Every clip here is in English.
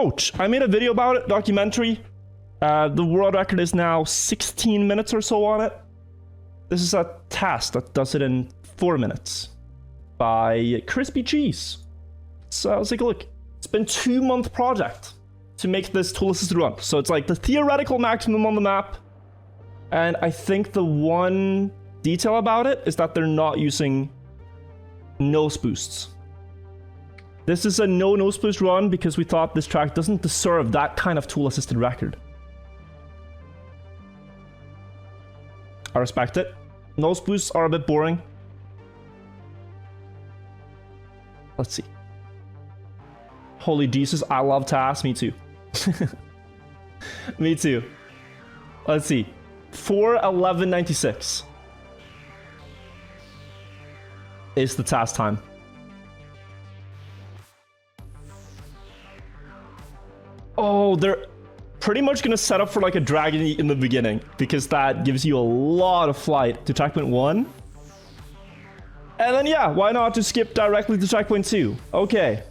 Ouch. I made a video about it, documentary. The world record is now 16 minutes or so on it. This is a TAS that does it in 4 minutes by Crispy Cheese. So let's take a look. It's been a 2-month project to make this tool-assisted run. So it's like the theoretical maximum on the map. And I think the one detail about it is that they're not using nose boosts. This is a no nose boost run because we thought this track doesn't deserve that kind of tool-assisted record. I respect it. Nose boosts are a bit boring. Let's see. Holy Jesus, I love TAS. Me too. Me too. Let's see. 4:11:96 is the TAS time. Oh, they're pretty much gonna set up for like a dragon eat in the beginning because that gives you a lot of flight to checkpoint 1. And then yeah, why not just skip directly to checkpoint 2? Okay.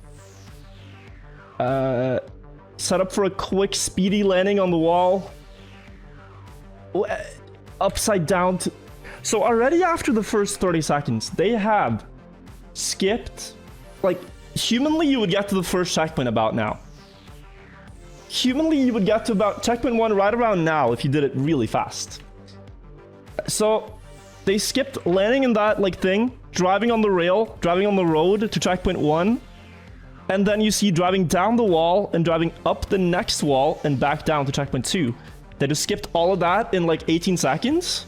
Set up for a quick speedy landing on the wall. Upside down to... So already after the first 30 seconds, they have skipped... Like, humanly you would get to the first checkpoint about now. Humanly, you would get to about checkpoint 1 right around now if you did it really fast. So, they skipped landing in that, like, thing, driving on the rail, driving on the road to checkpoint 1, and then you see driving down the wall and driving up the next wall and back down to checkpoint 2. They just skipped all of that in, like, 18 seconds.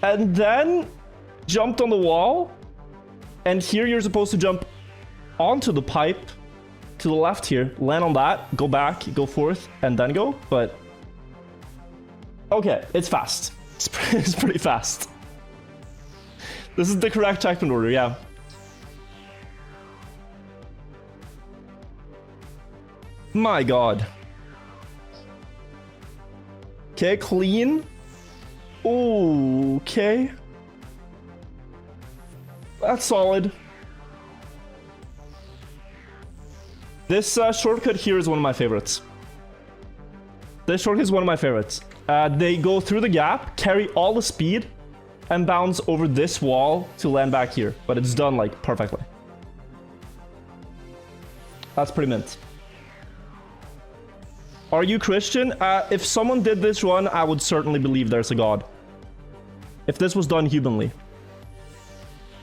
And then jumped on the wall, and here you're supposed to jump onto the pipe to the left here, land on that, go back, go forth, and then go, but... Okay, it's fast. It's pretty fast. This is the correct checkpoint order, yeah. My god. Okay, clean. Okay. That's solid. This shortcut here is one of my favorites. This shortcut is one of my favorites. They go through the gap, carry all the speed, and bounce over this wall to land back here. But it's done, like, perfectly. That's pretty mint. Are you Christian? If someone did this run, I would certainly believe there's a god. If this was done humanly.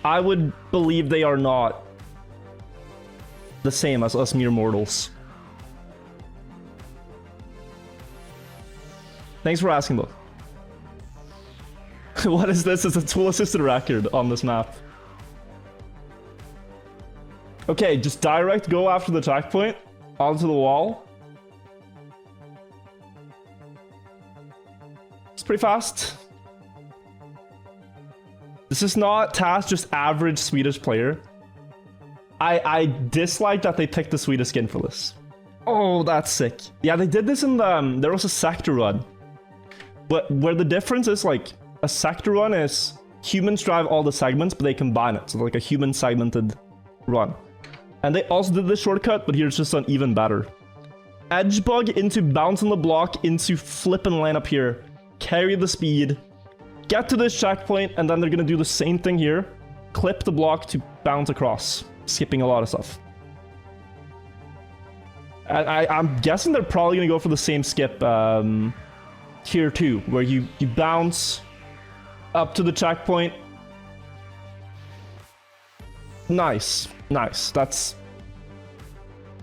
I would believe they are not the same as us mere mortals. Thanks for asking, though. What is this? It's a tool-assisted record on this map. Okay, just direct go after the checkpoint onto the wall. It's pretty fast. This is not TAS, just average Swedish player. I dislike that they picked the Swedish skin for this. Oh, that's sick. Yeah, they did this in the... there was a sector run. But where the difference is, like, a sector run is humans drive all the segments, but they combine it. So like a human segmented run. And they also did this shortcut, but here's just done even better. Edge bug into bounce on the block, into flip and land up here. Carry the speed. Get to this checkpoint, and then they're gonna do the same thing here. Clip the block to bounce across. Skipping a lot of stuff. I'm guessing they're probably gonna go for the same skip here too, where you bounce up to the checkpoint. Nice, nice. That's...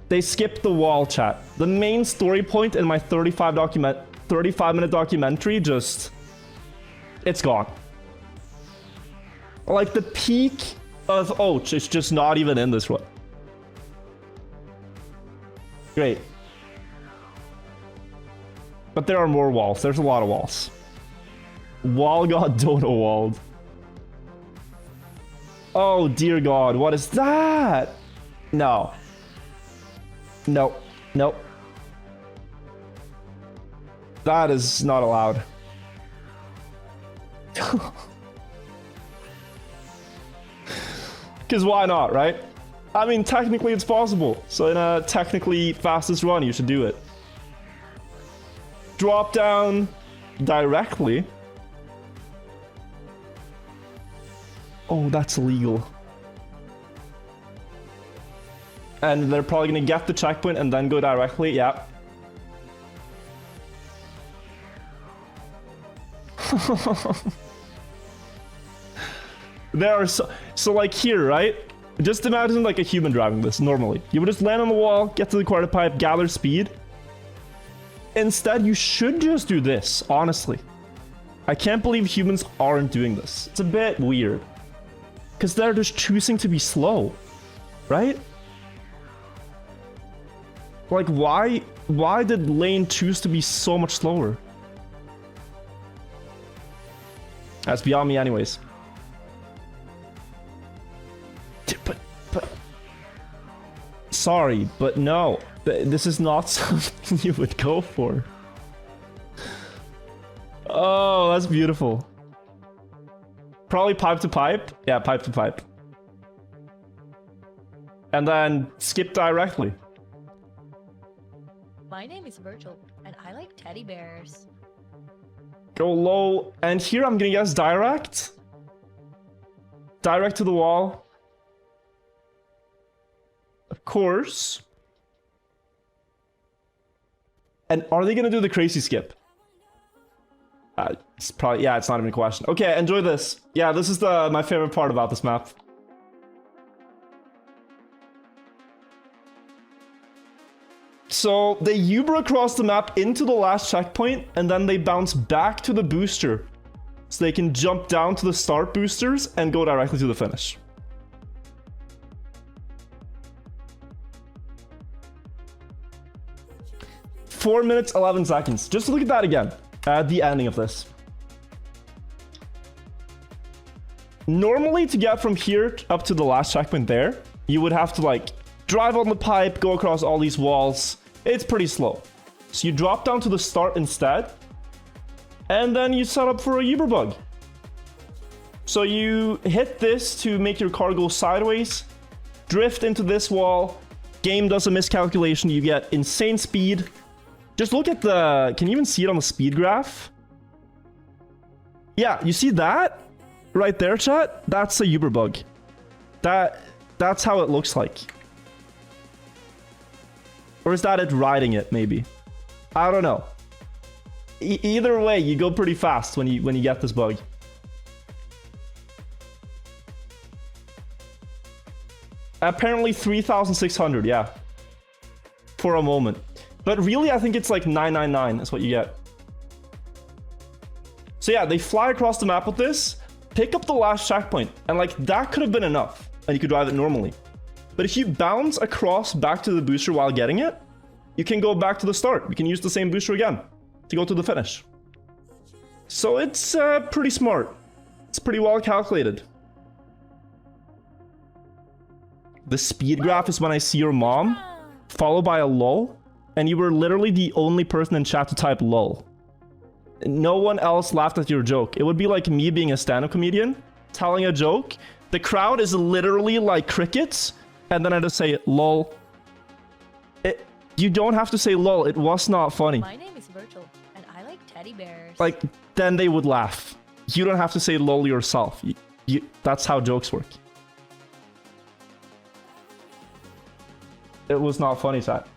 They skipped the wall, chat. The main story point in my 35-minute documentary just... It's gone. Like the peak of Ouch is just not even in this one. Great. But there are more walls. There's a lot of walls. Wall got dodo walled. Oh dear god, what is that? No. Nope. Nope. That is not allowed. Because why not, right? I mean, technically it's possible. So in a technically fastest run, you should do it. Drop down directly. Oh, that's illegal. And they're probably gonna get the checkpoint and then go directly, yeah. There are so like here, right? Just imagine like a human driving this normally. You would just land on the wall, get to the quarter pipe, gather speed. Instead, you should just do this, honestly. I can't believe humans aren't doing this. It's a bit weird. Because they're just choosing to be slow, right? Like, why did lane choose to be so much slower? That's beyond me anyways. But... Sorry, but no. This is not something you would go for. Oh, that's beautiful. Probably pipe to pipe. Yeah, pipe to pipe. And then skip directly. My name is Wirtual, and I like teddy bears. Go low, and here I'm gonna guess direct. Direct to the wall. Of course. And are they gonna do the crazy skip? It's probably, yeah, it's not even a question. Okay, enjoy this. Yeah, this is my favorite part about this map. So they Uber across the map into the last checkpoint, and then they bounce back to the booster. So they can jump down to the start boosters and go directly to the finish. Four minutes, 11 seconds. Just look at that again. At the ending of this. Normally, to get from here up to the last checkpoint there, you would have to like drive on the pipe, go across all these walls. It's pretty slow. So you drop down to the start instead, and then you set up for a Uber bug. So you hit this to make your car go sideways, drift into this wall, game does a miscalculation, you get insane speed. Just look at the... Can you even see it on the speed graph? Yeah, you see that? Right there, chat? That's a Uber bug. That's how it looks like. Or is that it riding it, maybe? I don't know. Either way, you go pretty fast when you get this bug. Apparently 3,600, yeah. For a moment. But really, I think it's like 999 is what you get. So yeah, they fly across the map with this, pick up the last checkpoint, and like that could have been enough, and you could drive it normally. But if you bounce across back to the booster while getting it, you can go back to the start. You can use the same booster again to go to the finish. So it's pretty smart. It's pretty well calculated. The speed graph is when I see your mom, followed by a lol, and you were literally the only person in chat to type lol. No one else laughed at your joke. It would be like me being a stand-up comedian, telling a joke. The crowd is literally like crickets, and then I just say lol. You don't have to say lol, it was not funny. My name is Wirtual, and I like teddy bears. Like, then they would laugh. You don't have to say lol yourself. That's how jokes work. It was not funny, chat.